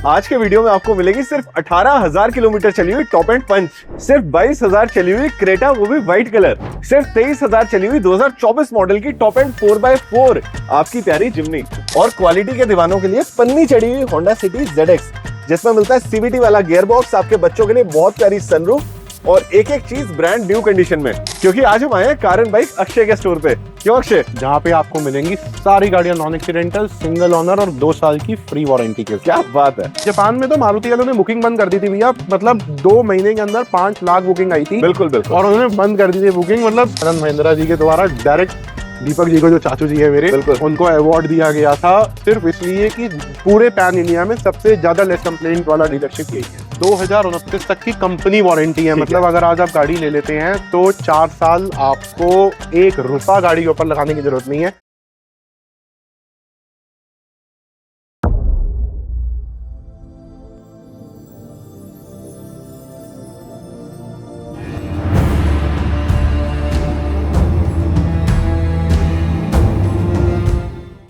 आज के वीडियो में आपको मिलेगी सिर्फ 18,000 किलोमीटर चली हुई टॉप एंड पंच, सिर्फ 22,000 चली हुई क्रेटा, वो भी व्हाइट कलर, सिर्फ 23,000 चली हुई 2024 मॉडल की टॉप एंड 4x4 आपकी प्यारी जिम्नी, और क्वालिटी के दीवानों के लिए पन्नी चढ़ी हुई होंडा सिटी ZX, जिसमें मिलता है CVT वाला गियर बॉक्स, आपके बच्चों के लिए बहुत प्यारी सनरूफ और एक एक चीज ब्रांड न्यू कंडीशन में। क्योंकि आज हम आए हैं कार एंड बाइक अक्षय के स्टोर पे। क्यों अक्षय? जहाँ पे आपको मिलेंगी सारी गाड़ियां नॉन एक्सीडेंटल, सिंगल ओनर और 2 साल की फ्री वारंटी के। क्या बात है। जापान में तो मारुति वालों ने बुकिंग बंद कर दी थी भैया, मतलब 2 महीने के अंदर 5 लाख बुकिंग आई थी। बिल्कुल बिल्कुल। और उन्होंने बंद कर दी थी बुकिंग, मतलब आनंद महिंद्रा जी के द्वारा डायरेक्ट दीपक जी को, जो चाचू जी है मेरे, उनको अवार्ड दिया गया था सिर्फ इसलिए कि पूरे पैन इंडिया में सबसे ज्यादा लेस कंप्लेंट वाला डीलरशिप यही है। 2029 तक की कंपनी वारंटी है, मतलब अगर आज आप गाड़ी ले लेते हैं तो 4 साल आपको 1 रुपया गाड़ी के ऊपर लगाने की जरूरत नहीं है।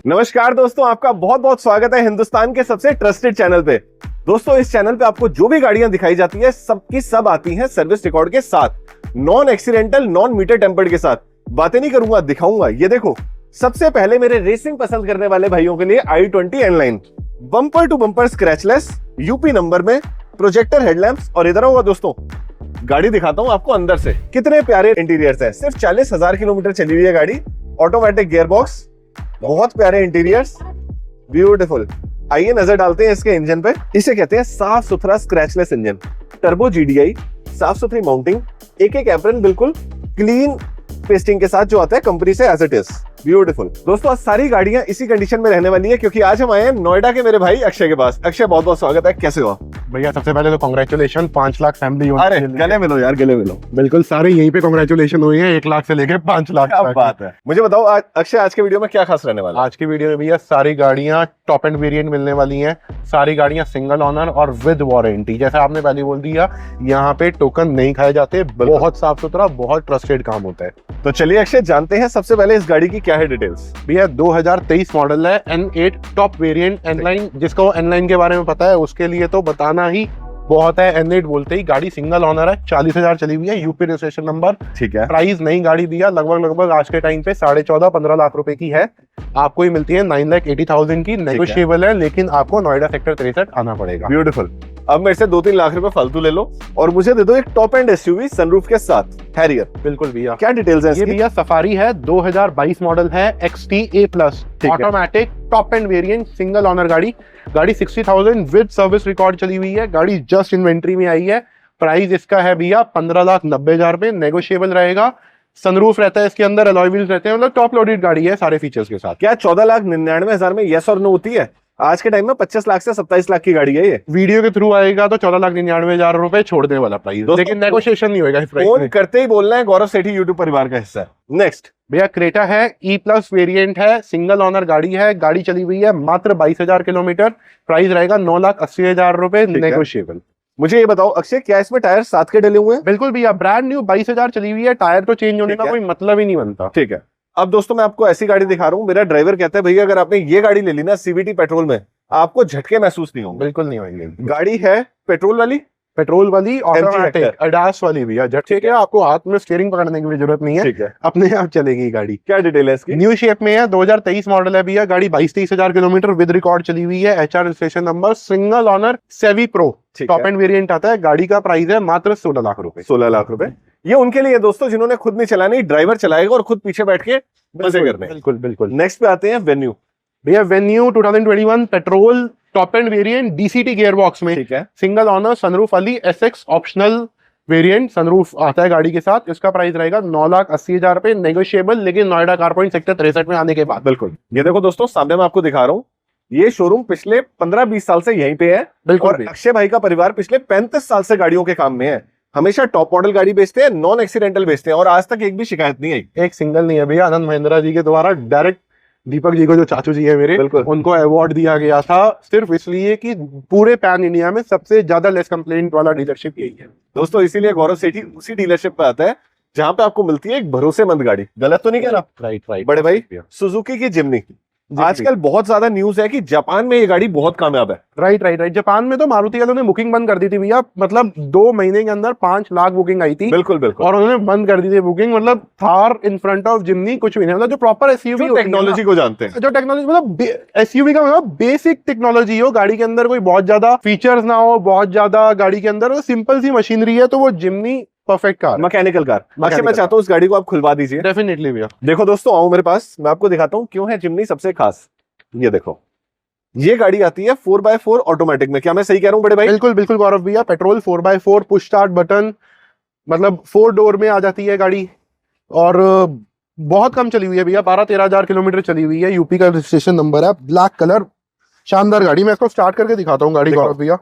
नमस्कार दोस्तों, आपका बहुत बहुत स्वागत है हिंदुस्तान के सबसे ट्रस्टेड चैनल पे। दोस्तों, इस चैनल पे आपको जो भी गाड़ियां दिखाई जाती है सबकी सब आती हैं सर्विस रिकॉर्ड के साथ, non accidental, non meter tampered के साथ। बातें नहीं करूंगा, दिखाऊंगा। ये देखो, सबसे पहले मेरे रेसिंग पसंद करने वाले भाइयों के लिए i20 N-Line, bumper to bumper scratchless, UP number में, प्रोजेक्टर हेडलैम्प्स। और इधर होगा दोस्तों, गाड़ी दिखाता हूं आपको अंदर से। कितने प्यारे इंटीरियर्स है। सिर्फ 40,000 किलोमीटर चली हुई है गाड़ी, ऑटोमेटिक गियर बॉक्स, बहुत प्यारे इंटीरियर्स, ब्यूटीफुल। आइए नजर डालते हैं इसके इंजन पे। इसे कहते हैं साफ सुथरा स्क्रैचलेस इंजन, टर्बो GDI, साफ सुथरी माउंटिंग, एक एक एप्रन बिल्कुल क्लीन पेस्टिंग के साथ जो आता है कंपनी से एज इट इज, ब्यूटीफुल। दोस्तों, आज सारी गाड़ियां इसी कंडीशन में रहने वाली है क्योंकि आज हम आए हैं नोएडा के मेरे भाई अक्षय के पास। अक्षय, बहुत बहुत स्वागत है, कैसे हो? भैया सबसे पहले तो कांग्रेचुलेशन, 5 लाख फैमिली। अरे गले मिलो यार, गले मिलो। बिल्कुल, सारे यहीं पे कांग्रेचुलेशन हुई है, 1 लाख से लेके 5 लाख तक। बात है। मुझे बताओ अक्षय, आज के वीडियो में क्या खास रहने वाला है? आज की वीडियो में भैया सारी गाड़ियां टॉप एंड वेरिएंट मिलने वाली हैं, सारी गाड़ियां सिंगल ओनर और विद वारंटी। जैसा आपने पहले बोल दिया, यहाँ पे टोकन नहीं खाए जाते, बहुत साफ सुथरा, बहुत ट्रस्टेड काम होता है। तो चलिए अक्षय, जानते हैं सबसे पहले इस गाड़ी की क्या है डिटेल्स। भैया 2023 मॉडल है, N8 टॉप वेरिएंट N-Line। जिसको N-Line के बारे में पता है उसके लिए तो बताना ही बहुत है। N8 बोलते ही गाड़ी सिंगल ओनर है, 40,000 चली हुई है, यूपी रजिस्ट्रेशन नंबर। ठीक है। प्राइस नई गाड़ी भैया लगभग आज के टाइम पे 14.5-15 लाख रुपए की है। आपको ही मिलती है 9,80,000 की, नेगोशिएबल है, लेकिन आपको नोएडा सेक्टर 63 आना पड़ेगा। ब्यूटीफुल। अब मेरे से 2-3 लाख रुपए फालतू ले लो और मुझे दे दो एक टॉप एंड SUV सनरूफ के साथ, हैरियर। बिल्कुल भैया। क्या डिटेल्स है इसकी? ये भैया सफारी है, 2022 मॉडल है, XT-A+, automatic top end variant, single owner गाड़ी 60,000 विद सर्विस रिकॉर्ड चली हुई है। गाड़ी जस्ट इन्वेंट्री में आई है। प्राइस इसका है भैया 15,90,000 रुपए, नेगोशिएबल रहेगा। सनरूफ रहता है इसके अंदर, अलॉय व्हील्स रहते हैं, मतलब टॉप लोडेड गाड़ी है सारे फीचर्स के साथ। क्या 14,99,000 में यस और नो होती है? आज के टाइम में 25 लाख से 27 लाख की गाड़ी है ये। वीडियो के थ्रू आएगा तो 14,99,000 रुपए छोड़ने वाला प्राइस, लेकिन नेगोशिएशन नहीं होगा इस प्राइस में। फोन करते ही बोलना है गौरव सेठी यूट्यूब परिवार का हिस्सा है। नेक्स्ट भैया क्रेटा है, E+ वेरिएंट है, सिंगल ओनर गाड़ी है। गाड़ी चली हुई है मात्र 22,000 किलोमीटर। प्राइस रहेगा 9,80,000 रुपए, नेगोशिएबल। मुझे ये बताओ अक्षय, क्या इसमें टायर 7 के डले हुए हैं? बिल्कुल भैया, ब्रांड न्यू 22,000 चली हुई है, टायर तो चेंज होने का कोई मतलब ही नहीं बनता। ठीक है। अब दोस्तों, मैं आपको ऐसी गाड़ी दिखा रहा हूँ, मेरा ड्राइवर कहता है भैया अगर आपने ये गाड़ी ले ली ना CVT पेट्रोल में, आपको झटके महसूस नहीं होंगे। बिल्कुल नहीं होंगे। गाड़ी है पेट्रोल वाली, ऑटोमेटिक ADAS वाली भैया। झटके क्या, आपको हाथ में स्टीयरिंग पकड़ने की भी जरूरत नहीं है। ठीक है, अपने आप चलेगी गाड़ी। क्या डिटेल है इसकी? न्यू शेप में है, 2023 मॉडल है भैया। गाड़ी 22-23,000 किलोमीटर विद रिकॉर्ड चली हुई है, HR registration number, single owner, सेवी प्रो टॉप एंड वेरिएंट आता है। गाड़ी का प्राइस है मात्र 16 लाख रुपए। 16 लाख रुपए। ये उनके लिए दोस्तों जिन्होंने खुद नहीं चलानी, ड्राइवर चलाएगा और खुद पीछे बैठ के मजे करने। बिल्कुल बिल्कुल। नेक्स्ट पे आते हैं वेन्यू। भैया venue 2021 petrol top end variant, DCT gear box में। ठीक है। सिंगल ओनर, सनरूफ वाली, SX ऑप्शनल वेरिएंट, सनरूफ आता है गाड़ी के साथ। इसका प्राइस रहेगा 9,80,000 रुपए, नेगोशिएबल, लेकिन नोएडा कार पॉइंट सेक्टर 63 में आने के बाद। बिल्कुल। ये देखो दोस्तों, सामने मैं आपको दिखा रहा हूँ, ये शोरूम पिछले 15-20 साल से यहीं पे है। और अक्षय भाई का परिवार पिछले 35 साल से गाड़ियों के काम में है। हमेशा टॉप मॉडल गाड़ी बेचते हैं, नॉन एक्सीडेंटल बेचते हैं, और आज तक एक भी शिकायत नहीं आई। एक सिंगल नहीं है भैया, आनंद महिंद्रा जी के द्वारा डायरेक्ट दीपक जी को, जो चाचू जी है मेरे, उनको अवार्ड दिया गया था सिर्फ इसलिए कि पूरे पैन इंडिया में सबसे ज्यादा लेस कंप्लेंट वाला डीलरशिप यही है दोस्तों। इसीलिए गौरव सेठी उसी डीलरशिप पे आता है जहां पे आपको मिलती है एक भरोसेमंद गाड़ी। गलत तो नहीं कह रहा? राइट बड़े भाई, सुजुकी की जिम्नी आजकल बहुत ज्यादा न्यूज है कि जापान में ये गाड़ी बहुत कामयाब है। राइट। जापान में तो मारुति वालों ने बुकिंग बंद कर दी थी भैया, मतलब 2 महीने के अंदर 5 लाख बुकिंग आई थी। बिल्कुल बिल्कुल। और उन्होंने बंद कर दी थी बुकिंग, मतलब Thar in front of Jimny कुछ भी नहीं, मतलब जो प्रॉपर एसयूवी टेक्नोलॉजी को जानते हैं, जो टेक्नोलॉजी मतलब एसयूवी का मतलब बेसिक टेक्नोलॉजी हो, गाड़ी के अंदर कोई बहुत ज्यादा फीचर्स ना हो, बहुत ज्यादा गाड़ी के अंदर सिंपल सी मशीनरी है, तो वो Jimny perfect car, mechanical car. अच्छा, मैं चाहता हूँ उस गाड़ी को आप खुलवा दीजिए। डेफिनेटली भैया। देखो दोस्तों, आओ मेरे पास, मैं आपको दिखाता हूँ क्यों है जिम्नी सबसे खास। ये देखो, ये गाड़ी आती है 4x4 ऑटोमेटिक में। क्या मैं सही कह रहा हूँ बड़े भाई? बिल्कुल बिल्कुल गौरव भैया, petrol 4x4 push start button, मतलब 4 डोर में आ जाती है गाड़ी। और बहुत कम चली हुई है भैया, 12-13 हजार किलोमीटर चली हुई है। यूपी का रजिस्ट्रेशन नंबर है, ब्लैक कलर, शानदार गाड़ी। मैं इसको स्टार्ट करके दिखाता हूँ गाड़ी गौरव भैया।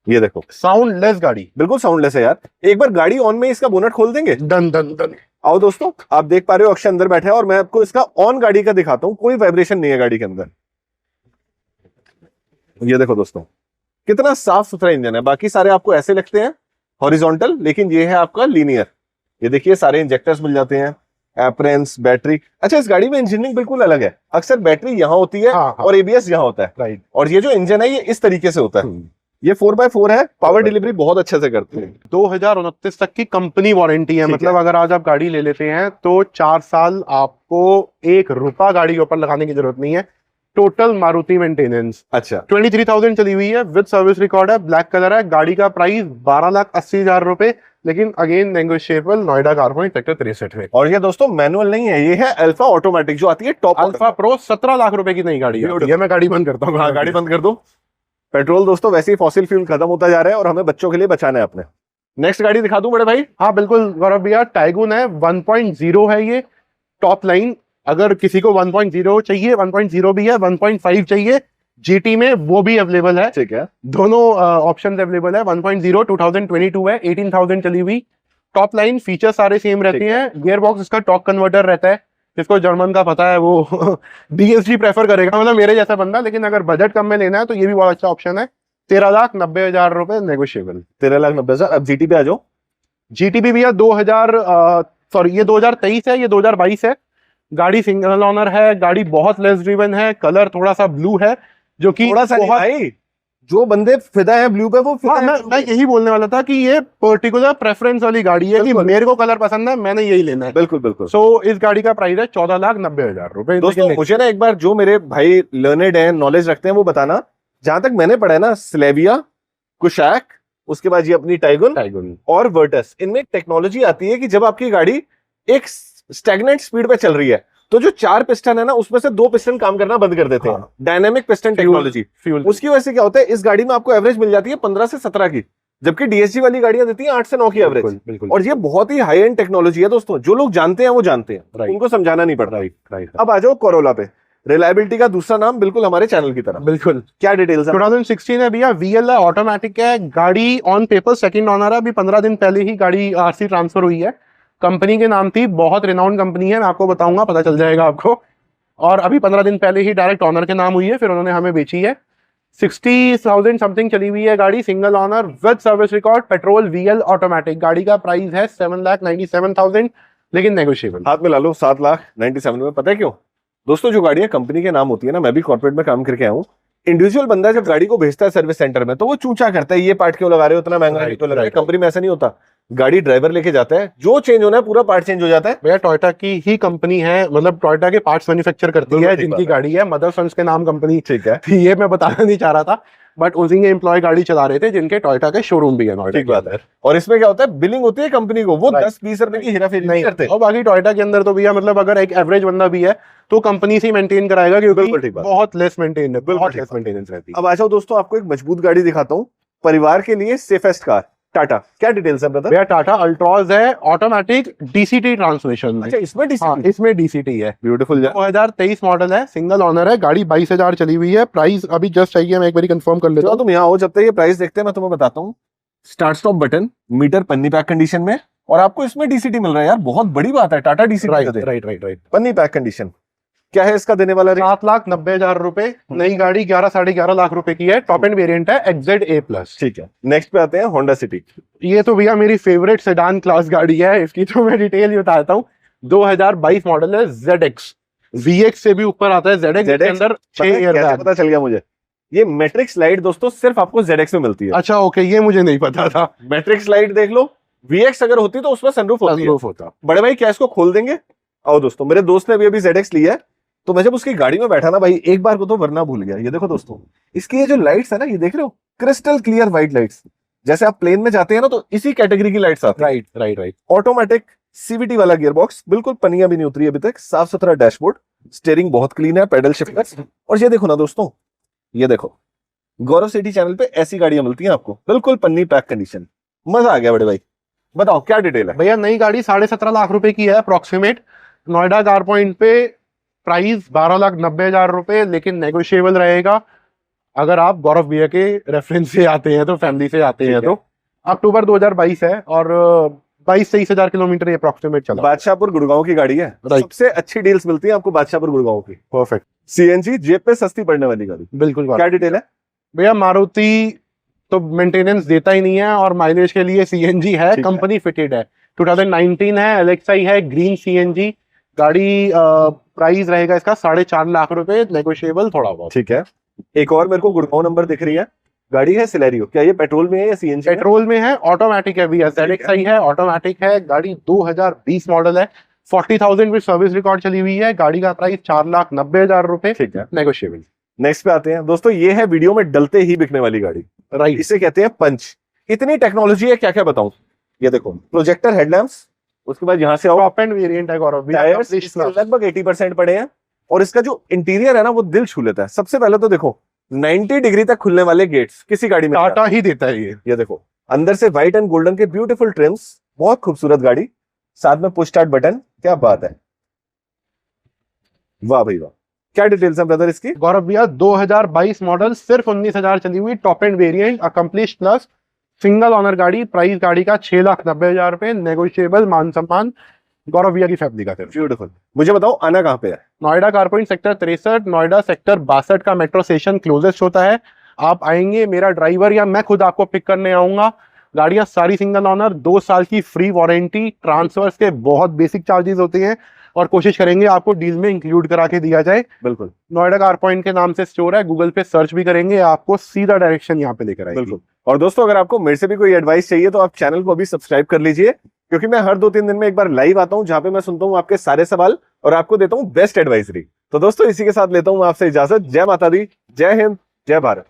ये देखो, साउंडलेस गाड़ी, बिल्कुल साउंडलेस है यार। एक बार गाड़ी ऑन में इसका बोनट खोल देंगे। Done done done. आओ दोस्तों, आप देख पा रहे हो अक्षय अंदर बैठा है और मैं आपको इसका ऑन गाड़ी का दिखाता हूं। कोई वाइब्रेशन नहीं है गाड़ी के अंदर। ये देखो दोस्तों, कितना साफ सुथरा इंजन है। बाकी सारे आपको ऐसे लगते हैं हॉरिजॉन्टल, लेकिन ये है आपका लीनियर। ये देखिए, सारे इंजेक्टर्स मिल जाते हैं, एपरेंस, बैटरी। अच्छा, इस गाड़ी में इंजीनियरिंग बिल्कुल अलग है। अक्सर बैटरी यहां होती है और एबीएस यहां होता है। राइट। और ये जो इंजन है ये इस तरीके से होता है। ये 4x4 है, पावर डिलीवरी बहुत अच्छे से करते हैं। 2029 तक की कंपनी वारंटी है, मतलब अगर आज आप गाड़ी ले लेते हैं तो 4 साल आपको 1 रुपया गाड़ी के ऊपर लगाने की जरूरत नहीं है। Total Maruti maintenance. अच्छा, 23,000 चली हुई है, विद सर्विस रिकॉर्ड है, ब्लैक कलर है। गाड़ी का प्राइस 12,80,000 रुपए, लेकिन अगेन नेगोशिएबल, नोएडा कारपॉइंट सेक्टर 63 में। और ये दोस्तों मैनुअल नहीं है, ये है अल्फा ऑटोमेटिक जो आती है टॉप। अल्फा प्रो 17 लाख रुपए की नई गाड़ी है। मैं गाड़ी बंद करता हूँ। हाँ, गाड़ी बंद कर दो। पेट्रोल दोस्तों वैसे ही फॉसिल फ्यूल खत्म होता जा रहा है और हमें बच्चों के लिए बचाना है अपने। नेक्स्ट गाड़ी दिखा दूं बड़े भाई? हाँ बिल्कुल गौरव भैया, टाइगुन है, 1.0 है ये टॉप लाइन। अगर किसी को 1.0 चाहिए, 1.0 भी है, 1.5 चाहिए जीटी में, वो भी अवेलेबल है। ठीक है, दोनों ऑप्शन अवेलेबल है। 1.0 2022 है, 18,000 चली हुई, टॉप लाइन। फीचर सारे सेम रहते हैं। गियर बॉक्स इसका टॉर्क कन्वर्टर रहता है, जिसको जर्मन का पता है वो डीएसजी प्रेफर करेगा, मतलब मेरे जैसा बंदा। लेकिन अगर बजट कम में लेना है तो ये भी बहुत अच्छा ऑप्शन है। 13,90,000 रुपए नेगोशिएबल। 13,90,000। अब जीटी पे आ जाओ। जीटी भी भैया 2023 है, ये 2022 है। गाड़ी सिंगल ओनर है, गाड़ी बहुत लेस ड्रिवन है, कलर थोड़ा सा ब्लू है, जो कि थोड़ा सा भाई, जो बंदे फिदा है ब्लू पे वो फिदा है। मैं यही बोलने वाला था कि ये पर्टिकुलर प्रेफरेंस वाली गाड़ी है कि मेरे को कलर पसंद है, मैंने यही लेना है। बिल्कुल बिल्कुल। सो इस गाड़ी का प्राइस है 14,90,000 रुपए। दोस्तों मुझे ना एक बार, जो मेरे भाई लर्नेड है, नॉलेज रखते हैं, वो बताना। जहां तक मैंने पढ़ा है ना, स्लेविया, कुशैक, उसके बाद ये अपनी टाइगुन और वर्टस, इनमें टेक्नोलॉजी आती है कि जब आपकी गाड़ी एक स्टैग्नेंट स्पीड पे चल रही है तो जो 4 पिस्टन है ना, उसमें से 2 पिस्टन काम करना बंद कर देते हैं। Dynamic piston technology. उसकी वजह से क्या होता है, इस गाड़ी में आपको एवरेज मिल जाती है 15 से 17 की, जबकि डीएसजी वाली गाड़ियां देती हैं 8 से 9 की एवरेज। और ये बहुत ही हाई एंड टेक्नोलॉजी है दोस्तों। जो लोग जानते हैं वो जानते हैं, उनको समझाना नहीं पड़ता। अब आ जाओ कोरोला पे। रिलायबिलिटी का दूसरा नाम बिल्कुल हमारे चैनल की तरह। बिल्कुल। क्या डिटेल्स है? 2016 है भैया, वीएल है, ऑटोमेटिक है। गाड़ी ऑन पेपर सेकंड ओनर है, अभी 15 दिन पहले ही गाड़ी आरसी ट्रांसफर हुई है। कंपनी के नाम थी, बहुत रिनाउंड कंपनी है, मैं आपको बताऊंगा, पता चल जाएगा आपको। और अभी 15 दिन पहले ही डायरेक्ट ऑनर के नाम हुई है, फिर उन्होंने हमें बेची है। 60,000 समथिंग चली हुई है गाड़ी, single owner, with service record, petrol, VL, automatic. गाड़ी का प्राइस है 7,97,000, लेकिन नेगोशिएबल। हाथ में ला लो, 7,97,000 में। पता है क्यों दोस्तों? जो गाड़ियां कंपनी के नाम होती है ना, मैं भी कॉर्पोरेट में काम करके आया हूँ। इंडिविजुअल बंदा जब गाड़ी को भेजता है सर्विस सेंटर में, तो वो चूचा करता है, ये पार्ट क्यों लगा रहे हो, इतना महंगा क्यों लगा रहे हो। कंपनी में ऐसा नहीं होता। गाड़ी ड्राइवर लेके जाता है, जो चेंज होना है पूरा पार्ट चेंज हो जाता है। भैया टोयोटा की ही कंपनी है, मतलब टोयोटा के पार्ट्स मैन्युफैक्चर करती है, जिनकी गाड़ी है, मदर सन्स के नाम कंपनी। ठीक है, ये मैं बताना नहीं चाह रहा था, बट उसी के एम्प्लॉय गाड़ी चला रहे थे, जिनके टोयोटा के शोरूम भी है नोएडा। ठीक बात है। और इसमें क्या होता है, बिलिंग होती है कंपनी को, वो 10-20 रुपए की हेराफेरी नहीं करते। और बाकी टोयोटा के अंदर तो भैया, मतलब अगर एक एवरेज बंदा भी है तो कंपनी से मेंटेन कराएगा, क्योंकि बहुत लेस मेंटेन है, बहुत लेस मेंटेनेंस रहती है। अब आ जाओ दोस्तों, आपको एक मजबूत गाड़ी दिखाता हूँ, परिवार के लिए सेफेस्ट कार, टाटा। क्या डिटेल्स है ब्रदर? भैया टाटा अल्ट्रॉज है, ऑटोमेटिक डीसीटी ट्रांसमिशन। अच्छा, इसमें डीसीटी? हाँ, इसमें डीसीटी है। ब्यूटीफुल। 2023 मॉडल है, सिंगल ओनर है, गाड़ी 22,000 चली हुई है। प्राइस अभी जस्ट चाहिए, मैं एक बार कंफर्म कर लेता हूँ। तुम यहाँ हो, जब तक ये प्राइस देखते हैं मैं तुम्हें बताता हूँ। स्टार्ट स्टॉप बटन, मीटर पन्नी पैक कंडीशन में, और आपको इसमें डीसीटी मिल रहा है यार, बहुत बड़ी बात है। Tata DCT, right. पन्नी पैक कंडीशन। क्या है इसका देने वाला रेट? 7,90,000 रुपए। नई गाड़ी 11-11.5 लाख रुपए की है, टॉप एंड वेरिएंट है, XZA+। ठीक है, नेक्स्ट पे आते हैं होंडा सिटी। ये तो भैया मेरी फेवरेट सेडान क्लास गाड़ी है, इसकी तो मैं डिटेल ही बताता हूँ। 2022 मॉडल है, ZX। VX से भी ऊपर आता है ZX के ZX अंदर 6 कैसे एयरबैग। पता चल गया मुझे? ये मैट्रिक्स लाइट दोस्तों सिर्फ आपको ZX में मिलती है। अच्छा ओके, ये मुझे नहीं पता था। मैट्रिक्स लाइट देख लो, VX अगर होती तो उसमें सनरूफ होती है। सनरूफ होता। बड़े भाई क्या इसको खोल देंगे? आओ दोस्तों, मेरे दोस्त ने अभी ZX लिया है, तो मैं जब उसकी गाड़ी में बैठा ना भाई, एक बार को तो वरना भूल गया। ये देखो दोस्तों, इसकी ये जो लाइट्स है ना, ये देख रहे हो, क्रिस्टल क्लियर व्हाइट लाइट्स। जैसे आप प्लेन में जाते हैं ना, तो इसी कैटेगरी की लाइट्स आती है। राइट। ऑटोमेटिक CVT वाला गियरबॉक्स, बिल्कुल पनिया भी नहीं उतरी अभी तक, साफ सुथरा डैशबोर्ड, स्टीयरिंग बहुत क्लीन है, पेडल शिफ्टर्स। और ये देखो ना दोस्तों, ये देखो, गौरव सिटी चैनल पे ऐसी गाड़ियां मिलती हैं आपको, बिल्कुल पन्नी पैक कंडीशन। मजा आ गया बड़े भाई। बताओ क्या डिटेल है भैया? नई गाड़ी 17.5 लाख रुपए की है अप्रोक्सीमेट। नोएडा कार पॉइंट पे प्राइस 12,90,000 रुपए, लेकिन नेगोशिएबल रहेगा अगर आप गौरव भैया के रेफरेंस से आते हैं, तो फैमिली से आते हैं। तो अक्टूबर 2022 है और 22-23 हजार किलोमीटर अप्रोक्सीमेट चला। बादशाहपुर गुड़गांव की गाड़ी है। सबसे अच्छी डील्स मिलती है आपको बादशाहपुर गुड़गांव की। परफेक्ट। CNG जेब पे सस्ती पड़ने वाली गाड़ी। बिल्कुल। क्या डिटेल है भैया? मारुति तो मेंटेनेंस देता ही नहीं है और माइलेज के लिए CNG है, कंपनी फिटेड है, 2019 है, LXI है, ग्रीन CNG गाड़ी। प्राइस रहेगा इसका 4.5 लाख रुपए, नेगोशिएबल थोड़ा बहुत। ठीक है। एक और मेरे को गुड़गांव नंबर दिख रही है, गाड़ी है सिलेरियो। क्या ये पेट्रोल में है या CNG? पेट्रोल में है, ऑटोमेटिक है भैया। ZXI है, ऑटोमेटिक है गाड़ी, 2020 मॉडल है, 40,000 भी सर्विस रिकॉर्ड चली हुई है। गाड़ी का प्राइस 4,90,000 रुपए, ठीक है, नेगोशिएबल। नेक्स्ट पे आते हैं दोस्तों। ये है वीडियो में डलते ही बिकने वाली गाड़ी, राइट। इसे कहते हैं पंच। इतनी टेक्नोलॉजी है, क्या क्या बताऊं। ये देखो, प्रोजेक्टर हेडलैम्प्स, उसके बाद यहां से टॉप एंड वेरिएंट है गौरव भैया। टायर्स इसके लगभग 80% पड़े हैं, और इसका जो इंटीरियर है ना, वो दिल छू लेता है। सबसे पहले तो देखो, 90 डिग्री तक खुलने वाले गेट्स किसी गाड़ी में टाटा ही देता है ये देखो, अंदर से व्हाइट एंड गोल्डन के ब्यूटीफुल ट्रिम्स, बहुत खूबसूरत गाड़ी, साथ में पुश स्टार्ट बटन। क्या बात है, वाह भाई वाह। क्या डिटेल्स है ब्रदर इसकी? गौरव भैया 2022 मॉडल, सिर्फ 19,000 चली हुई, top end variant, accomplish plus, single owner गाड़ी। प्राइस गाड़ी का 6,90,000 रुपए, नेगोशिएबल, मान सम्मान गौरव भैया की फैमिली का। ब्यूटीफुल। मुझे बताओ आना कहाँ पे है? Noida car point sector 63, Noida sector 62 का मेट्रो स्टेशन क्लोजेस्ट होता है। आप आएंगे, मेरा ड्राइवर या मैं खुद आपको पिक करने आऊंगा। गाड़ियां सारी सिंगल ओनर, 2 साल की फ्री वारंटी, ट्रांसफर्स के बहुत बेसिक चार्जेस होते हैं और कोशिश करेंगे आपको डील में इंक्लूड करा के दिया जाए। बिल्कुल। नोएडा कार पॉइंट के नाम से स्टोर है, गूगल पे सर्च भी करेंगे, आपको सीधा डायरेक्शन यहाँ पे लेकर आएगी। बिल्कुल। और दोस्तों, अगर आपको मेरे से भी कोई एडवाइस चाहिए तो आप चैनल को अभी सब्सक्राइब कर लीजिए, क्योंकि मैं हर 2-3 दिन में एक बार लाइव आता हूं, जहां पे मैं सुनता हूं आपके सारे सवाल और आपको देता हूं बेस्ट एडवाइजरी। तो दोस्तों, इसी के साथ लेता हूं आपसे इजाजत। जय माता दी, जय हिंद, जय भारत।